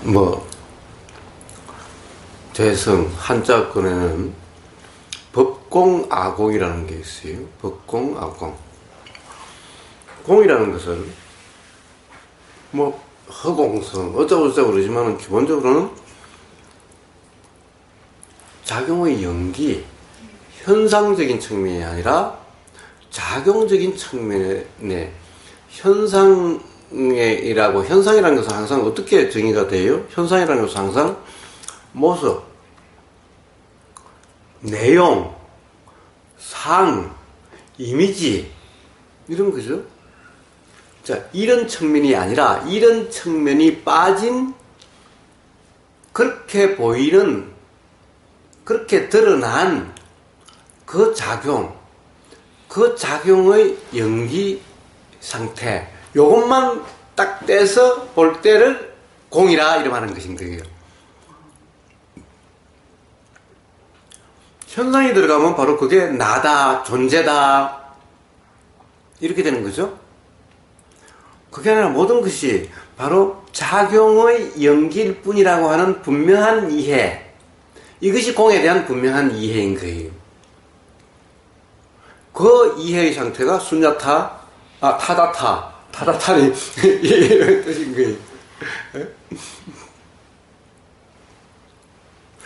뭐 대성 한자권에는 법공아공이라는 게 있어요. 법공아공. 공이라는 것은 뭐 허공성 어쩌고저쩌고 그러지만은 기본적으로는 작용의 연기, 현상적인 측면이 아니라 작용적인 측면의 현상이라고, 현상이라는 것은 항상 어떻게 정의가 돼요? 현상이라는 것은 항상 모습, 내용, 상, 이미지 이런 거죠. 자, 이런 측면이 아니라 이런 측면이 빠진, 그렇게 보이는, 그렇게 드러난 그 작용, 그 작용의 연기 상태, 요것만 딱 떼서 볼 때를 공이라 이름하는 것인 거예요. 현상이 들어가면 바로 그게 나다, 존재다 이렇게 되는 거죠. 그게 아니라 모든 것이 바로 작용의 연기일 뿐이라고 하는 분명한 이해, 이것이 공에 대한 분명한 이해인 거예요. 그 이해의 상태가 순야타, 타다타니 이런 뜻인 거예요.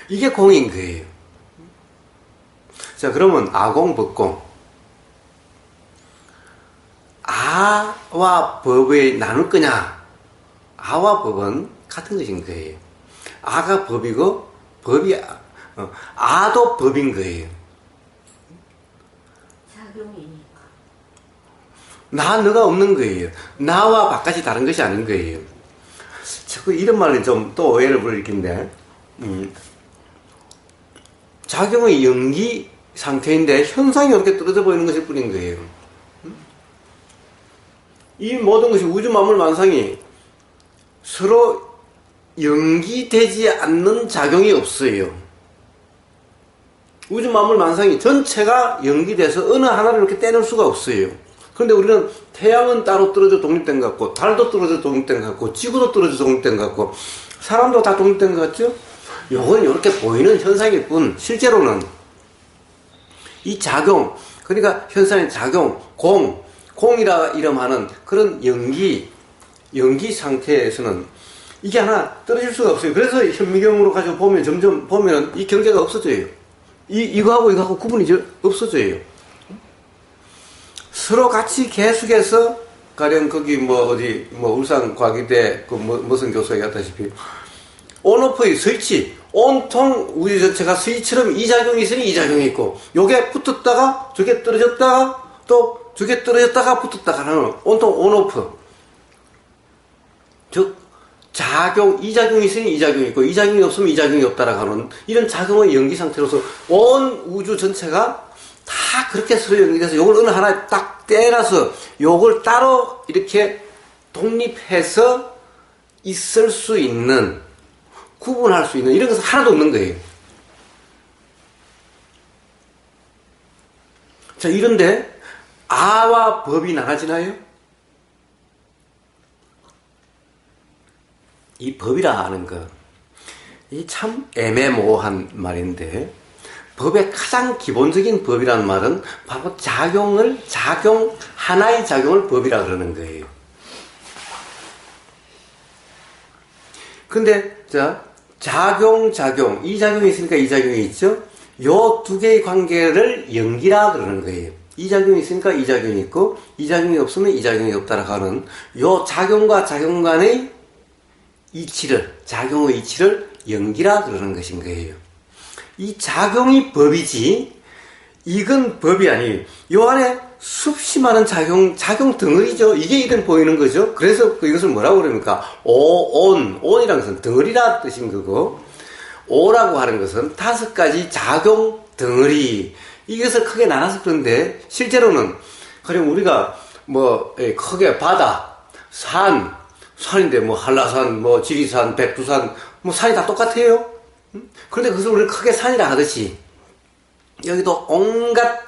이게 공인 거예요. 자, 그러면 아공, 법공. 아와 법을 나눌 거냐? 아와 법은 같은 것인 거예요. 아가 법이고, 법이, 아도 법인 거예요. 작용이니까. 너가 없는 거예요. 나와 바깥이 다른 것이 아닌 거예요. 자꾸 이런 말을 좀 또 오해를 불리는데, 작용의 연기 상태인데 현상이 이렇게 떨어져 보이는 것일 뿐인 거예요. 이 모든 것이 우주 만물 만상이 서로 연기되지 않는 작용이 없어요. 우주 만물 만상이 전체가 연기돼서 어느 하나를 이렇게 떼낼 수가 없어요. 그런데 우리는 태양은 따로 떨어져 독립된 것 같고, 달도 떨어져 독립된 것 같고, 지구도 떨어져 독립된 것 같고, 사람도 다 독립된 것 같죠? 요건 이렇게 보이는 현상일 뿐, 실제로는 이 작용, 그러니까 현상의 작용, 공이라 이름하는 그런 연기 상태에서는 이게 하나 떨어질 수가 없어요. 그래서 현미경으로 가지고 보면 점점 보면 이 경계가 없어져요. 이거하고 구분이 없어져요. 서로 같이 계속해서, 가령 거기 울산 과기대 무슨 교수가 얘기했다시피 온오프의 스위치, 온통 우주 전체가 스위치처럼 이 작용이 있으니 이 작용이 있고, 요게 붙었다가 저게 떨어졌다가 또 저게 떨어졌다가 붙었다가 하는 온통 온오프. 즉 이 작용이 있으니 이 작용이 있고, 이 작용이 없으면 이 작용이 없다라고 하는 이런 작용의 연기 상태로서 온 우주 전체가 다 그렇게 서로 연기돼서 요걸 어느 하나에 딱 떼놔서 요걸 따로 이렇게 독립해서 있을 수 있는, 구분할 수 있는 이런 것은 하나도 없는 거예요. 자, 이런데 아와 법이 나눠지나요? 이 법이라 하는 것, 이 참 애매모호한 말인데, 법의 가장 기본적인 법이라는 말은 바로 하나의 작용을 법이라 그러는 거예요. 근데, 자, 이 작용이 있으니까 이 작용이 있죠? 요 두 개의 관계를 연기라 그러는 거예요. 이 작용이 있으니까 이 작용이 있고, 이 작용이 없으면 이 작용이 없다라고 하는 요 작용과 작용 간의 작용의 이치를 연기라 그러는 것인 거예요. 이 작용이 법이지, 이건 법이 아니에요. 요 안에 수없이 많은 작용 덩어리죠. 이게 이런 보이는 거죠. 그래서 이것을 뭐라고 그럽니까? 온이라는 것은 덩어리라 뜻인 거고, 오라고 하는 것은 5가지 작용 덩어리. 이것을 크게 나눠서 그런데, 실제로는, 가령 우리가 크게 바다, 산인데 한라산, 지리산, 백두산, 산이 다 똑같아요. 그런데 그것을 우리는 크게 산이라 하듯이, 여기도 온갖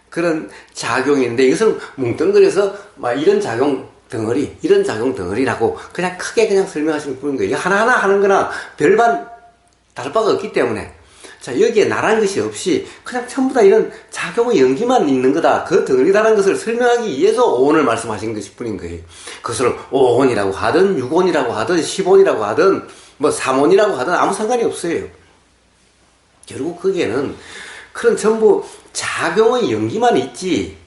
그런 작용인데, 이것을 뭉뚱그려서 이런 작용, 덩어리, 이런 작용 덩어리라고 그냥 크게 그냥 설명하시는 분인 거예요. 하나하나 하는 거나 별반 다를 바가 없기 때문에. 자, 여기에 나라는 것이 없이 그냥 전부 다 이런 작용의 연기만 있는 거다. 그 덩어리다라는 것을 설명하기 위해서 오온을 말씀하신 것일 뿐인 거예요. 그것을 5온이라고 하든 6온이라고 하든 10온이라고 하든 뭐 3온이라고 하든 아무 상관이 없어요. 결국 거기에는 그런 전부 작용의 연기만 있지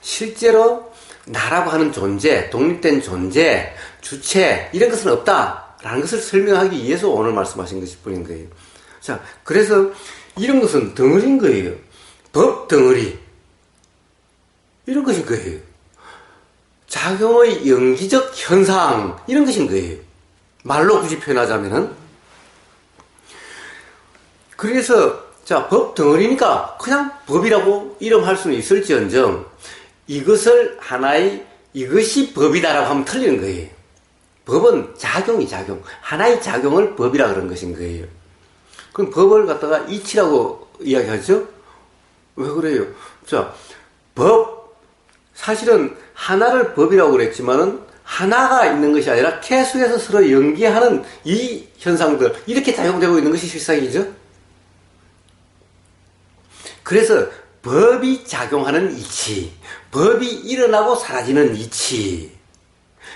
실제로 나라고 하는 존재, 독립된 존재, 주체 이런 것은 없다라는 것을 설명하기 위해서 오늘 말씀하신 것일 뿐인 거예요. 자, 그래서 이런 것은 덩어리인 거예요. 법 덩어리 이런 것인 거예요. 작용의 연기적 현상 이런 것인 거예요. 말로 굳이 표현하자면은. 그래서 자, 법 덩어리니까 그냥 법이라고 이름할 수는 있을지언정 이것을 하나의 이것이 법이다라고 하면 틀리는 거예요. 법은 작용이 작용. 하나의 작용을 법이라 그런 것인 거예요. 그럼 법을 갖다가 이치라고 이야기하죠? 왜 그래요? 자, 법, 사실은 하나를 법이라고 그랬지만은 하나가 있는 것이 아니라 계속해서 서로 연기하는 이 현상들, 이렇게 작용되고 있는 것이 실상이죠? 그래서 법이 작용하는 이치, 법이 일어나고 사라지는 이치,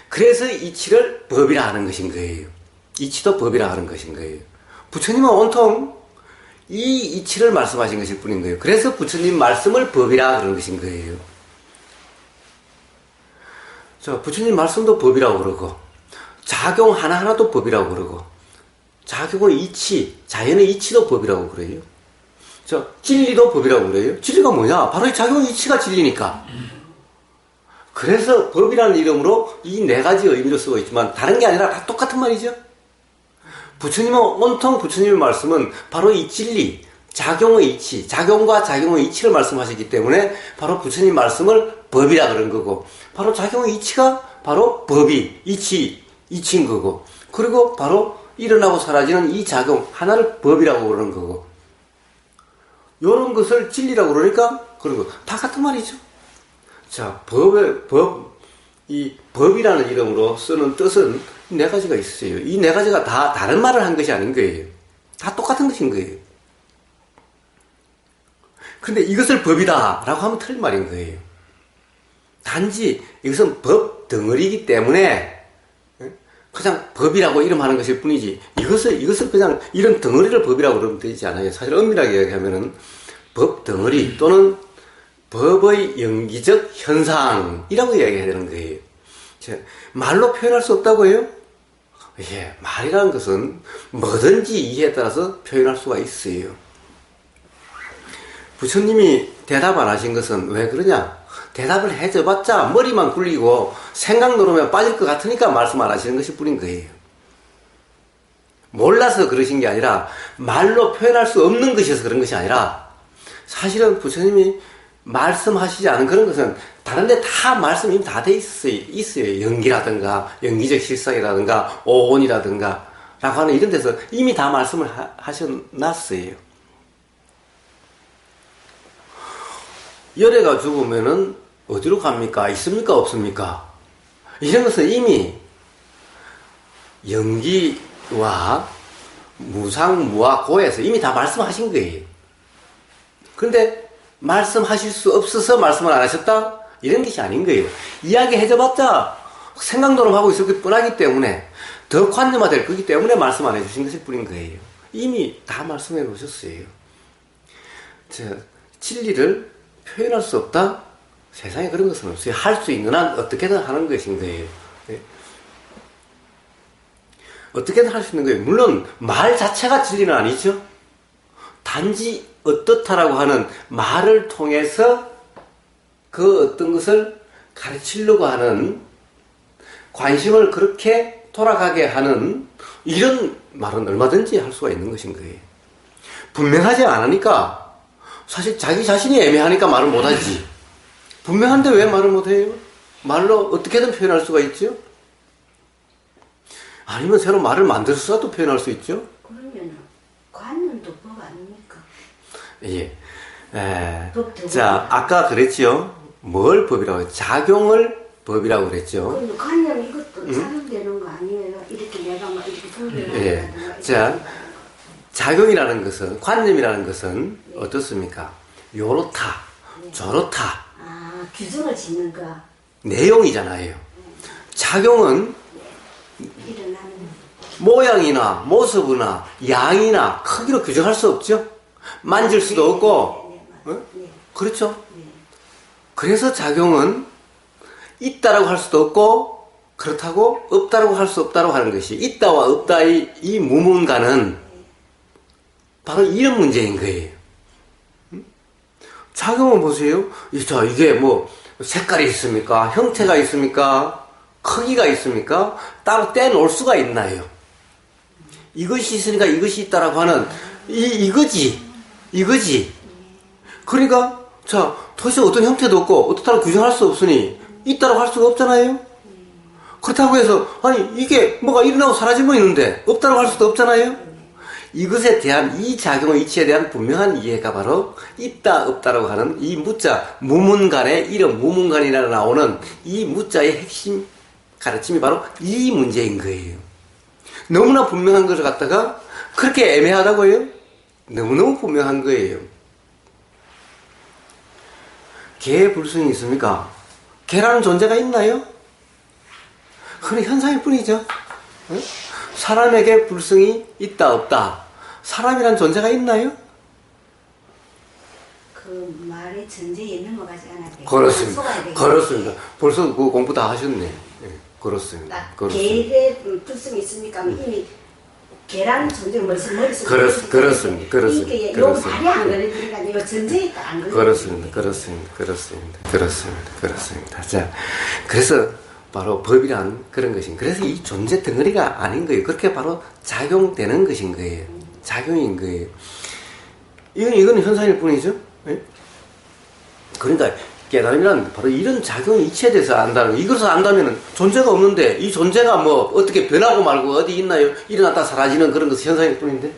그래서 이치를 법이라 하는 것인 거예요. 이치도 법이라 하는 것인 거예요. 부처님은 온통 이 이치를 말씀하신 것일 뿐인 거예요. 그래서 부처님 말씀을 법이라 그런 것인 거예요. 자, 부처님 말씀도 법이라고 그러고 작용 하나하나도 법이라고 그러고 작용의 이치, 자연의 이치도 법이라고 그래요. 자, 진리도 법이라고 그래요. 진리가 뭐냐? 바로 이 작용의 이치가 진리니까. 그래서 법이라는 이름으로 이 네 가지 의미로 쓰고 있지만 다른 게 아니라 다 똑같은 말이죠. 부처님은 온통 부처님의 말씀은 바로 이 진리, 작용의 이치, 작용과 작용의 이치를 말씀하셨기 때문에 바로 부처님 말씀을 법이라 그런 거고 바로 작용의 이치가 바로 법이, 이치인 거고 그리고 바로 일어나고 사라지는 이 작용 하나를 법이라고 그러는 거고 요런 것을 진리라고 그러니까 그런 거 다 같은 말이죠. 자, 이 법이라는 이름으로 쓰는 뜻은 네 가지가 있어요. 이 네 가지가 다 다른 말을 한 것이 아닌 거예요. 다 똑같은 것인 거예요. 근데 이것을 법이다 라고 하면 틀린 말인 거예요. 단지 이것은 법 덩어리이기 때문에 그냥 법이라고 이름하는 것일 뿐이지 이것을 그냥 이런 덩어리를 법이라고 그러면 되지 않아요. 사실 엄밀하게 얘기하면은 법 덩어리 또는 법의 연기적 현상이라고 이야기해야 되는 거예요. 말로 표현할 수 없다고요? 예, 말이라는 것은 뭐든지 이해에 따라서 표현할 수가 있어요. 부처님이 대답 안 하신 것은 왜 그러냐? 대답을 해줘봤자 머리만 굴리고 생각 노르면 빠질 것 같으니까 말씀 안 하시는 것일 뿐인 거예요. 몰라서 그러신 게 아니라 말로 표현할 수 없는 것이어서 그런 것이 아니라 사실은 부처님이 말씀하시지 않은 그런 것은 다른데 다 말씀이 다 돼 있어요. 연기라든가 연기적 실상이라든가 오온이라든가 라고 하는 이런 데서 이미 다 말씀을 하셔놨어요. 열애가 죽으면은 어디로 갑니까? 있습니까? 없습니까? 이런 것은 이미 연기와 무상, 무아, 고에서 이미 다 말씀하신 거예요. 그런데 말씀하실 수 없어서 말씀을 안 하셨다? 이런 것이 아닌 거예요. 이야기해줘봤자 생각노름 하고 있을 것 뻔하기 때문에 더 관념화될 거기 때문에 말씀 안 해주신 것일 뿐인 거예요. 이미 다 말씀해 놓으셨어요. 진리를 표현할 수 없다? 세상에 그런 것은 없어요. 할 수 있는 한 어떻게든 하는 것인 거예요. 네? 어떻게든 할 수 있는 거예요. 물론 말 자체가 진리는 아니죠. 단지 어떻다라고 하는 말을 통해서 그 어떤 것을 가르치려고 하는 관심을 그렇게 돌아가게 하는 이런 말은 얼마든지 할 수가 있는 것인 거예요. 분명하지 않으니까 사실 자기 자신이 애매하니까 말을 못하지. 분명한데 왜 말을 못해요? 말로 어떻게든 표현할 수가 있죠. 아니면 새로 말을 만들어서라도 표현할 수 있죠. 그러면 관념도 법 아닙니까? 예. 자, 아까 그랬지요. 뭘 법이라고 해요? 작용을 법이라고 그랬죠. 그럼 관념 이것도 작용되는 거 아니에요? 이렇게 내가 막 이렇게 분별을 예. 한다든가. 자, 작용이라는 것은, 관념이라는 것은 어떻습니까? 요렇다, 저렇다, 아, 규정을 짓는 거. 내용이잖아요. 작용은 일어나는. 모양이나 모습이나 양이나 크기로 규정할 수 없죠. 만질 수도 없고, 네, 어? 네. 그렇죠. 네. 그래서 작용은 있다라고 할 수도 없고, 그렇다고 없다라고 할 수 없다라고 하는 것이, 있다와 없다의 이 무문과는 바로 이런 문제인 거예요. 작용은 보세요. 자, 이게 뭐 색깔이 있습니까? 형태가 있습니까? 크기가 있습니까? 따로 떼놓을 수가 있나요? 이것이 있으니까 이것이 있다라고 하는 이거지. 그러니까 자, 도대체 어떤 형태도 없고 어떻다고 규정할 수 없으니 있다라고 할 수가 없잖아요. 그렇다고 해서 아니 이게 뭐가 일어나고 사라지면 있는데 없다라고 할 수도 없잖아요. 이것에 대한 이 작용의 이치에 대한 분명한 이해가 바로 있다 없다라고 하는 이 무자 무문간의 이름 무문간이라 나오는 이 무자의 핵심 가르침이 바로 이 문제인 거예요. 너무나 분명한 것을 갖다가 그렇게 애매하다고요? 너무너무 분명한 거예요. 개의 불승이 있습니까? 개라는 존재가 있나요? 그건 현상일 뿐이죠. 응? 사람에게 불승이 있다 없다. 사람이란 존재가 있나요? 그 말의 전제에 넘어가지 않았대요. 그렇습니다. 속아야 되겠네. 그렇습니다. 벌써 그 공부 다 하셨네. 예, 그렇습니다. 개에 불성이 있으니까 이미 개라는 존재가 머릿속에 그렇습니다. 이게 요 말이 안 걸리니까 이거 전제에 안 걸리니까 그렇습니다. 자, 그래서 바로 법이란 그런 것인. 그래서 이 존재 덩어리가 아닌 거예요. 그렇게 바로 작용되는 것인 거예요. 작용인 거예요. 이건 현상일 뿐이죠. 예? 그러니까 깨달음이란 바로 이런 작용의 이치에 대해서 안다는 거예요. 이것을 안다면 존재가 없는데 이 존재가 뭐 어떻게 변하고 말고 어디 있나요? 일어났다 사라지는 그런 것이 현상일 뿐인데.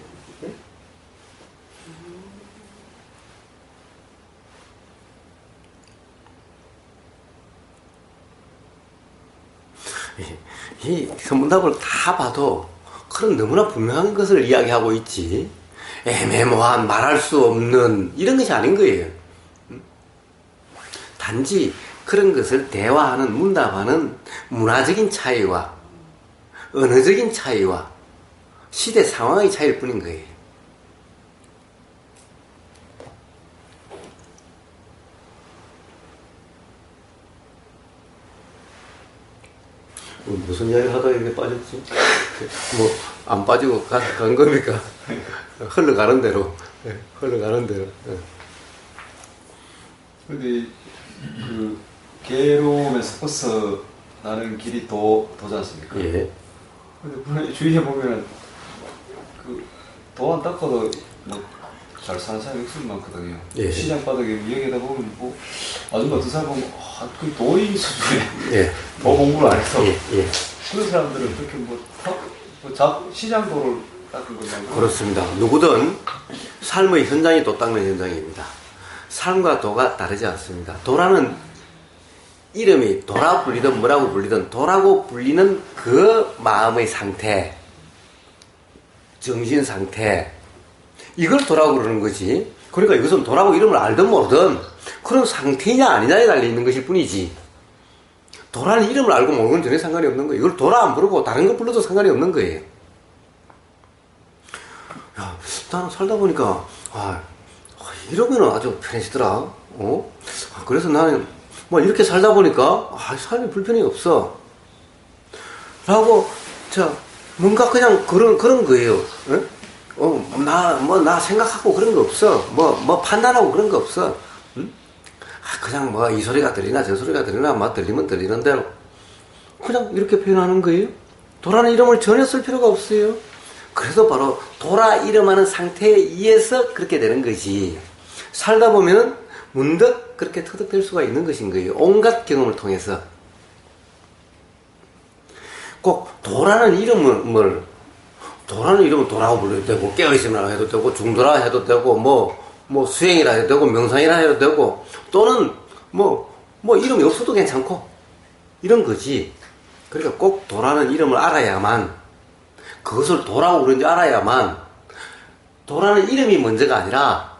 이 선문답을 다 봐도 그런 너무나 분명한 것을 이야기하고 있지 애매모호한 말할 수 없는 이런 것이 아닌 거예요. 단지 그런 것을 대화하는 문답하는 문화적인 차이와 언어적인 차이와 시대 상황의 차이일 뿐인 거예요. 무슨 이야기를 하다가 이렇게 빠졌지? 뭐 안 빠지고 간 겁니까? 흘러가는 대로. 근데 그 괴로움에서 벗어나는 길이 도지 않습니까? 예. 근데 주위에 보면은 그 도 안 닦아도 뭐 잘 사는 사람이 없을 많거든요. 예. 시장 바닥에 여기다 보면 뭐 아줌마 두 사람 보면 그 도인 수준에 예. 더 공부를 안 해서 예. 그런 사람들은 그렇게 시장 도를 닦은 거냐고. 그렇습니다. 누구든 삶의 현장이 도 닦는 현장입니다. 삶과 도가 다르지 않습니다. 도라는 이름이 도라 불리든 뭐라고 불리든 도라고 불리는 그 마음의 상태, 정신 상태, 이걸 도라고 그러는 거지. 그러니까 이것은 도라고 이름을 알든 모르든 그런 상태냐 아니냐에 달려있는 것일 뿐이지. 도라는 이름을 알고 모르는 건 전혀 상관이 없는 거예요. 이걸 도라 안 부르고 다른 거 불러도 상관이 없는 거예요. 야, 나는 살다 보니까 이러면 아주 편해지더라. 그래서 나는 뭐 이렇게 살다 보니까 삶이 불편이 없어. 라고 뭔가 그냥 그런 거예요. 에? 나 생각하고 그런 거 없어. 뭐 판단하고 그런 거 없어. 응? 그냥 뭐 이 소리가 들리나 저 소리가 들리나 막 들리면 들리는 대로 그냥 이렇게 표현하는 거예요. 도라는 이름을 전혀 쓸 필요가 없어요. 그래서 바로 도라 이름하는 상태에 의해서 그렇게 되는 거지. 살다 보면은 문득 그렇게 터득될 수가 있는 것인 거예요. 온갖 경험을 통해서. 꼭 도라는 이름은 도라는 이름은 도라고 불러도 되고 깨어있음이라 해도 되고 중도라 해도 되고 뭐 수행이라 해도 되고 명상이라 해도 되고 또는 뭐 이름이 없어도 괜찮고 이런 거지. 그러니까 꼭 도라는 이름을 알아야만, 그것을 도라고 그런지 알아야만, 도라는 이름이 먼저가 아니라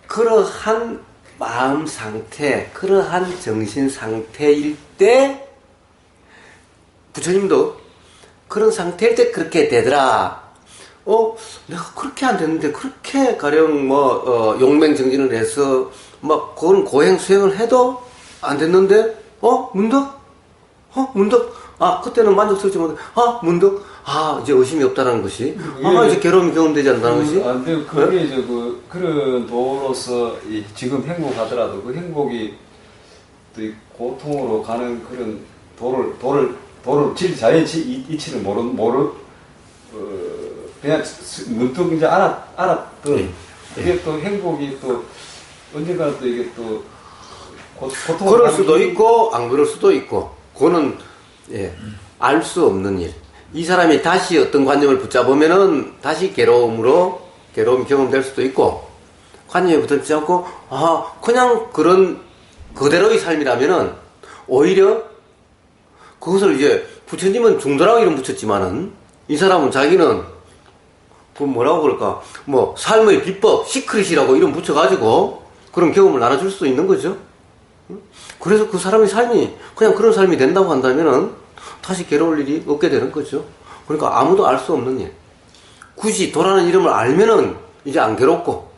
그러한 마음 상태, 그러한 정신 상태일 때, 부처님도 그런 상태일 때 그렇게 되더라. 내가 그렇게 안 됐는데, 그렇게 가령 용맹정진을 해서, 그런 고행 수행을 해도 안 됐는데, 문득? 그때는 만족스럽지 못해. 문득? 이제 의심이 없다는 것이. 이제 괴로움이 경험되지 않는다는 것이. 안 돼요. 그게 이제 그런 도로서 지금 행복하더라도 그 행복이 또 이 고통으로 가는 그런 도를 자연 이치를 그냥 문득 이제 알았던 그게 또 행복이 또 언젠가는 또 이게 또 고통을 그럴 수도 있고 안 그럴 수도 있고 그거는 알 수 없는 일. 이 사람이 다시 어떤 관념을 붙잡으면은 다시 괴로움이 경험될 수도 있고, 관념에 붙잡지 않고 그냥 그런 그대로의 삶이라면은 오히려 그것을 이제 부처님은 중도라고 이름 붙였지만은 이 사람은 자기는 그 뭐라고 그럴까 삶의 비법 시크릿이라고 이름 붙여가지고 그런 경험을 나눠줄 수도 있는 거죠. 그래서 그 사람의 삶이 그냥 그런 삶이 된다고 한다면은 다시 괴로울 일이 없게 되는 거죠. 그러니까 아무도 알 수 없는 일. 굳이 도라는 이름을 알면은 이제 안 괴롭고,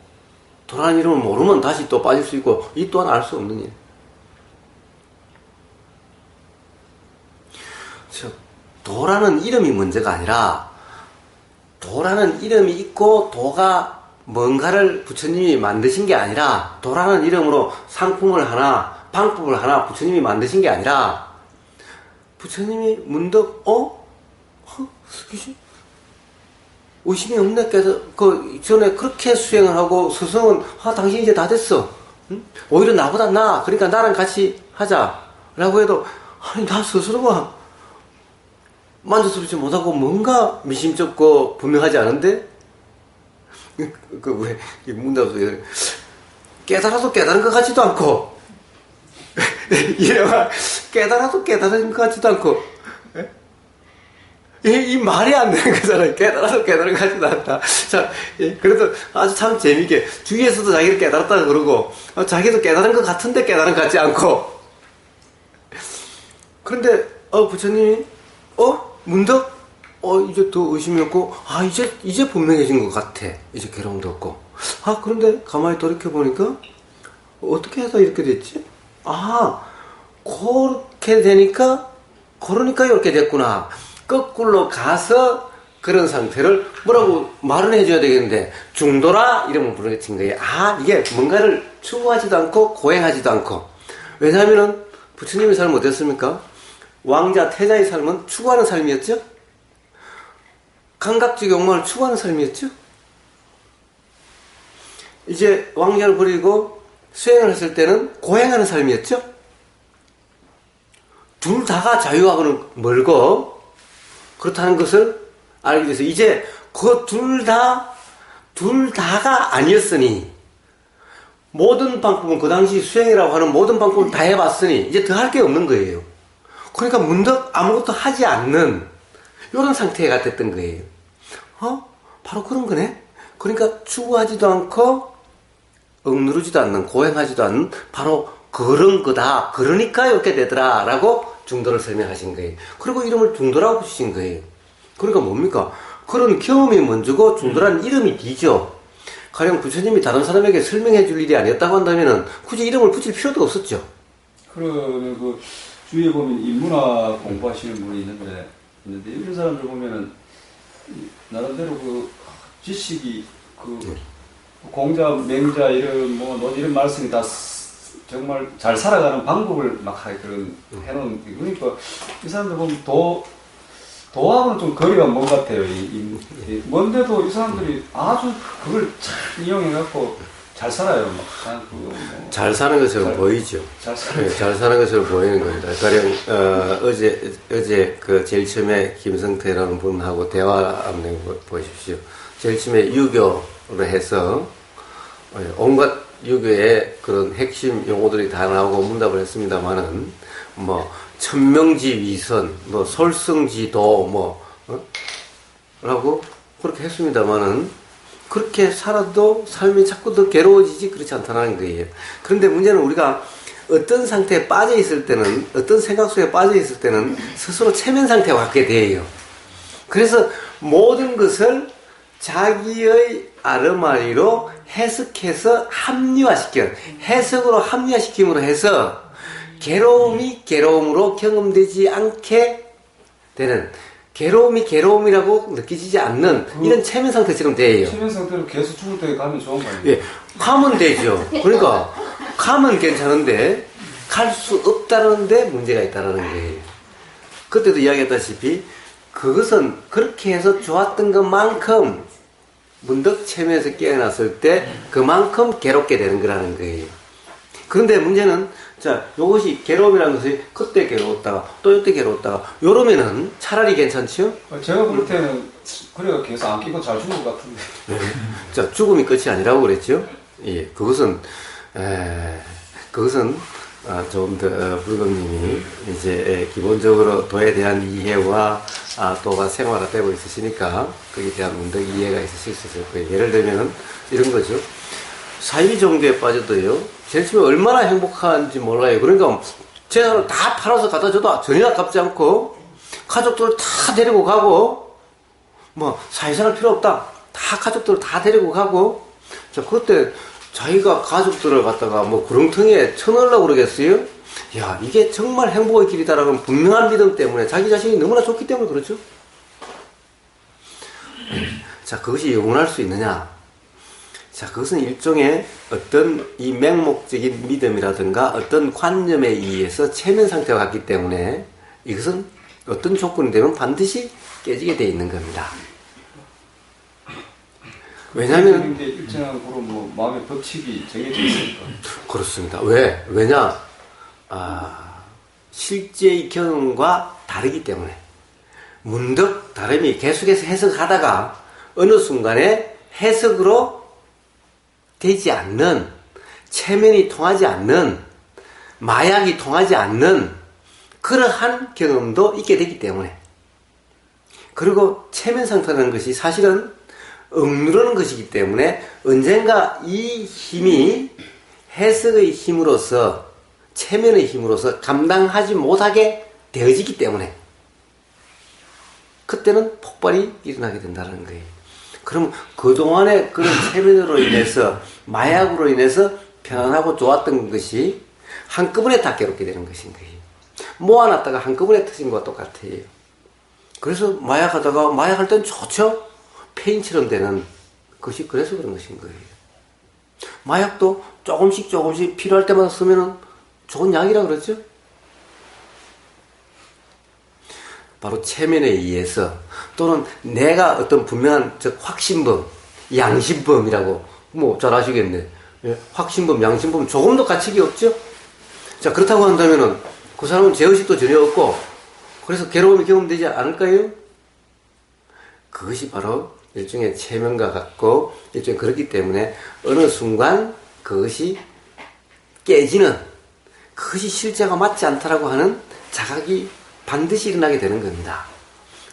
도라는 이름을 모르면 다시 또 빠질 수 있고, 이 또한 알 수 없는 일. 도라는 이름이 문제가 아니라, 도라는 이름이 있고 도가 뭔가를 부처님이 만드신 게 아니라, 도라는 이름으로 상품을 하나, 방법을 하나 부처님이 만드신 게 아니라, 부처님이 문득 의심이 없네. 전에 그렇게 수행을 하고 스승은 당신 이제 다 됐어. 응? 오히려 나보다 나아. 그러니까 나랑 같이 하자 라고 해도 나 스스로가 만족스럽지 못하고 뭔가 미심쩍고 분명하지 않은데 왜 문답도 깨달아도 깨달은 것 같지도 않고 이래봐 깨달아도 깨달은 것 같지도 않고 이 말이 안 되는 거잖아요. 깨달아도 깨달은 것 같지도 않다. 자, 그래도 아주 참 재밌게 주위에서도 자기를 깨달았다고 그러고 자기도 깨달은 것 같은데 깨달은 것 같지 않고 그런데 부처님이 문득 이제 더 의심이 없고 이제 분명해진 것 같아. 이제 괴로움도 없고 그런데 가만히 돌이켜보니까 어떻게 해서 이렇게 됐지? 그렇게 되니까 그러니까 이렇게 됐구나. 거꾸로 가서 그런 상태를 뭐라고 말을 해줘야 되겠는데 중도라 이름을 부르친 거예요. 이게 뭔가를 추구하지도 않고 고행하지도 않고. 왜냐하면은 부처님의 삶은 어땠습니까? 왕자 태자의 삶은 추구하는 삶이었죠. 감각적 욕망을 추구하는 삶이었죠. 이제 왕자를 버리고 수행을 했을 때는 고행하는 삶이었죠. 둘 다가 자유하고는 멀고 그렇다는 것을 알기 위해서 이제 그 둘 다가 아니었으니 모든 방법은 그 당시 수행이라고 하는 모든 방법을 다 해봤으니 이제 더 할 게 없는 거예요. 그러니까 문득 아무것도 하지 않는 이런 상태가 됐던 거예요. 바로 그런 거네. 그러니까 추구하지도 않고 억누르지도 않는 고행하지도 않는 바로 그런 거다. 그러니까 이렇게 되더라 라고 중도를 설명하신 거예요. 그리고 이름을 중도라고 붙이신 거예요. 그러니까 뭡니까? 그런 경험이 먼저고 중도라는 이름이 뒤죠. 가령 부처님이 다른 사람에게 설명해 줄 일이 아니었다고 한다면 굳이 이름을 붙일 필요도 없었죠. 그러면 그 주위에 보면 인문학 공부하시는 분이 있는데 이런 사람들 보면은 나름대로 그 지식이 공자, 맹자 이런 말씀이 다 정말 잘 살아가는 방법을 막 그런 해놓은 그러니까 이 사람들 보면 도하고는 좀 거리가 먼 것 같아요. 뭔데도 이 사람들이 아주 그걸 잘 이용해갖고 잘 살아요. 잘 사는 것처럼 보이죠. 잘 살아요. 잘 사는 것처럼 보이는 겁니다. 가령 어제 그 제일 처음에 김성태라는 분하고 대화하는 거 보십시오. 제일 처음에 유교를 해서 온갖 유교의 그런 핵심 용어들이 다 나오고 문답을 했습니다만은 천명지 위선, 뭐 솔성지도 라고 그렇게 했습니다만은 그렇게 살아도 삶이 자꾸 더 괴로워지지 그렇지 않다는 거예요. 그런데 문제는 우리가 어떤 상태에 빠져 있을 때는, 어떤 생각 속에 빠져 있을 때는 스스로 체면 상태에 갖게 돼요. 그래서 모든 것을 자기의 아르마리로 해석해서 해석으로 합리화시킴으로 해서 괴로움이 괴로움으로 경험되지 않게 되는, 괴로움이 괴로움이라고 느껴지지 않는 이런 체면 상태처럼 돼요. 체면 상태로 계속 죽을 때 가면 좋은 거 아니에요? 예, 가면 되죠. 그러니까 가면 괜찮은데 갈 수 없다는데 문제가 있다는 거예요. 그때도 이야기했다시피 그것은 그렇게 해서 좋았던 것만큼 문득 체면에서 깨어났을 때 그만큼 괴롭게 되는 거라는 거예요. 그런데 문제는 자, 요것이 괴로움이라는 것이 그때 괴로웠다가 또 이때 괴로웠다가 요러면은 차라리 괜찮죠? 제가 볼 때는 그래가 계속 안 끼고 잘 죽을 것 같은데. 네. 자, 죽음이 끝이 아니라고 그랬죠? 예, 그것은 좀 더 불금님이 이제 기본적으로 도에 대한 이해와 도가 생활화되고 있으시니까 거기에 대한 문득 이해가 있으실 수 있을 거예요. 예를 들면은 이런 거죠. 사이비 종교에 빠져도요, 제일 처음에 얼마나 행복한지 몰라요. 그러니까 재산을 다 팔아서 갖다 줘도 전혀 아깝지 않고 가족들을 다 데리고 가고 사회생활 필요 없다. 다 가족들을 다 데리고 가고. 자, 그때 자기가 가족들을 갖다가 구렁텅이에 쳐넣으려고 그러겠어요? 야, 이게 정말 행복의 길이다라는 분명한 믿음 때문에 자기 자신이 너무나 좋기 때문에 그렇죠. 자, 그것이 영원할 수 있느냐? 자, 그것은 일종의 어떤 이 맹목적인 믿음이라든가 어떤 관념에 의해서 체면 상태가 같기 때문에 이것은 어떤 조건이 되면 반드시 깨지게 되어 있는 겁니다. 왜냐하면 게 일정으로 마음의 법칙이 정해져 있으니까. 그렇습니다. 왜냐? 실제의 경험과 다르기 때문에 문득 다름이 계속해서 해석하다가 어느 순간에 해석으로 되지 않는, 체면이 통하지 않는, 마약이 통하지 않는 그러한 경험도 있게 되기 때문에. 그리고 체면 상태라는 것이 사실은 억누르는 것이기 때문에 언젠가 이 힘이 해석의 힘으로서, 체면의 힘으로서 감당하지 못하게 되어지기 때문에 그때는 폭발이 일어나게 된다는 거예요. 그럼 그동안의 그런 체면으로 인해서, 마약으로 인해서 편안하고 좋았던 것이 한꺼번에 다 괴롭게 되는 것인 거예요. 모아놨다가 한꺼번에 터진 것과 똑같아요. 그래서 마약하다가, 마약할 땐 좋죠? 페인처럼 되는 것이 그래서 그런 것인 거예요. 마약도 조금씩 필요할 때마다 쓰면은 좋은 약이라 그러죠? 바로 체면에 의해서 또는 내가 어떤 분명한 확신범, 양심범이라고 잘 아시겠네. 예? 확신범, 양심범 조금도 가책이 없죠? 자, 그렇다고 한다면은 그 사람은 죄의식도 전혀 없고 그래서 괴로움이 경험되지 않을까요? 그것이 바로 일종의 체면과 같고 일종의 그렇기 때문에 어느 순간 그것이 깨지는, 그것이 실제가 맞지 않다라고 하는 자각이 반드시 일어나게 되는 겁니다.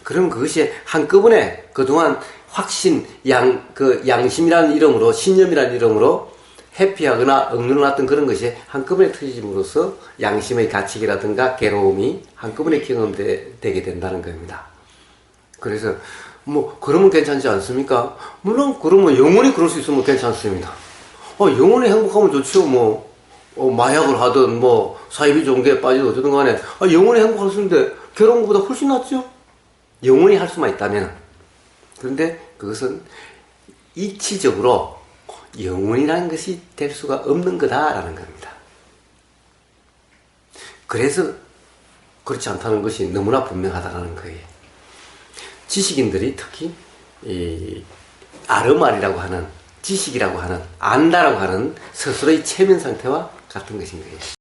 그럼 그것이 한꺼번에 그동안 확신, 양심이라는 이름으로, 신념이라는 이름으로 회피하거나 억눌러놨던 그런 것이 한꺼번에 터짐으로써 양심의 가책이라든가 괴로움이 한꺼번에 경험되게 된다는 겁니다. 그래서 그러면 괜찮지 않습니까? 물론 그러면 영원히 그럴 수 있으면 괜찮습니다. 영원히 행복하면 좋죠. 마약을 하든 사이비 종교에 빠지든 어쨌든 간에 영원히 행복할 수 있는데 괴로운 것보다 훨씬 낫죠? 영원히 할 수만 있다면. 그런데 그것은 이치적으로 영원이라는 것이 될 수가 없는 거다라는 겁니다. 그래서 그렇지 않다는 것이 너무나 분명하다는 거예요. 지식인들이 특히 이 아르말이라고 하는, 지식이라고 하는, 안다라고 하는 스스로의 체면 상태와 같은 것인 거예요.